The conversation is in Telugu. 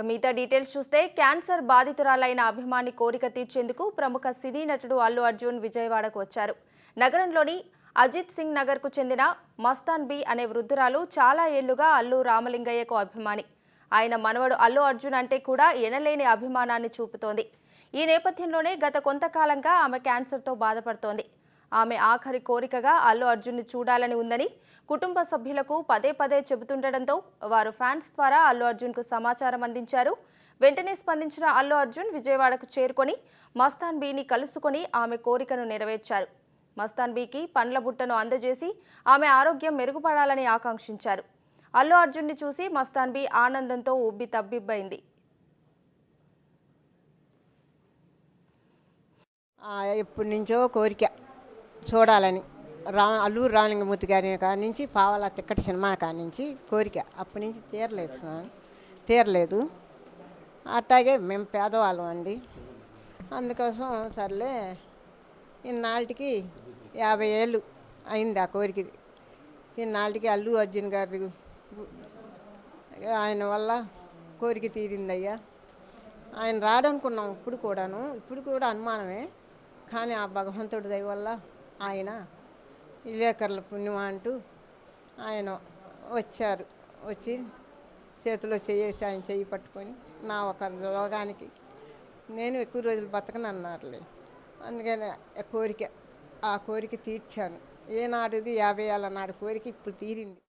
మిగతా డీటెయిల్స్ చూస్తే క్యాన్సర్ బాధితురాలైన అభిమాని కోరిక తీర్చేందుకు ప్రముఖ సినీ నటుడు అల్లు అర్జున్ విజయవాడకు వచ్చారు. నగరంలోని అజిత్ సింగ్ నగర్కు చెందిన మస్తాన్ బి అనే వృద్ధురాలు చాలా ఏళ్లుగా అల్లు రామలింగయ్యకు అభిమాని. ఆయన మనవడు అల్లు అర్జున్ అంటే కూడా ఎనలేని అభిమానాన్ని చూపుతోంది. ఈ నేపథ్యంలోనే గత కొంతకాలంగా ఆమె క్యాన్సర్తో బాధపడుతోంది. ఆమె ఆఖరి కోరికగా అల్లు అర్జున్ని చూడాలని ఉందని కుటుంబ సభ్యులకు పదే పదే చెబుతుండటంతో వారు ఫ్యాన్స్ ద్వారా అల్లు అర్జున్కు సమాచారం అందించారు. వెంటనే స్పందించిన అల్లు అర్జున్ విజయవాడకు చేరుకొని మస్తాన్ బీని కలుసుకొని ఆమె కోరికను నెరవేర్చారు. మస్తాన్ బీకి పండ్ల బుట్టను అందజేసి ఆమె ఆరోగ్యం మెరుగుపడాలని ఆకాంక్షించారు. అల్లు అర్జున్ని చూసి మస్తాన్ బీ ఆనందంతో ఉబ్బి తబ్బిబ్బైంది. ఎప్పటి నుంచో కోరిక చూడాలని అల్లూరు రామలింగమూర్తి గారి కాడి నుంచి పావలా తిక్కటి సినిమా కాడి నుంచి కోరిక అప్పటి నుంచి తీరలేదు. అట్లాగే మేము పేదవాళ్ళం అండి. అందుకోసం సర్లే ఇన్నాళ్ళకి 50 ఏళ్ళు అయింది ఆ కోరికది. ఇన్నాళ్ళకి అల్లు అర్జున్ గారి ఆయన వల్ల కోరిక తీరిందయ్యా. ఆయన రాడనుకున్నాం ఇప్పుడు కూడా అనుమానమే. కానీ ఆ భగవంతుడి దయ వల్ల ఆయన విలేకరుల పుణ్యమా అంటూ ఆయన వచ్చి చేతిలో చేసి ఆయన చెయ్యి పట్టుకొని నా ఒక రోగానికి నేను ఎక్కువ రోజులు బతకనన్నారులే. అందుకని ఆ కోరిక తీర్చాను. ఏనాడుది 50 ఏళ్ళ నాడు కోరిక ఇప్పుడు తీరింది.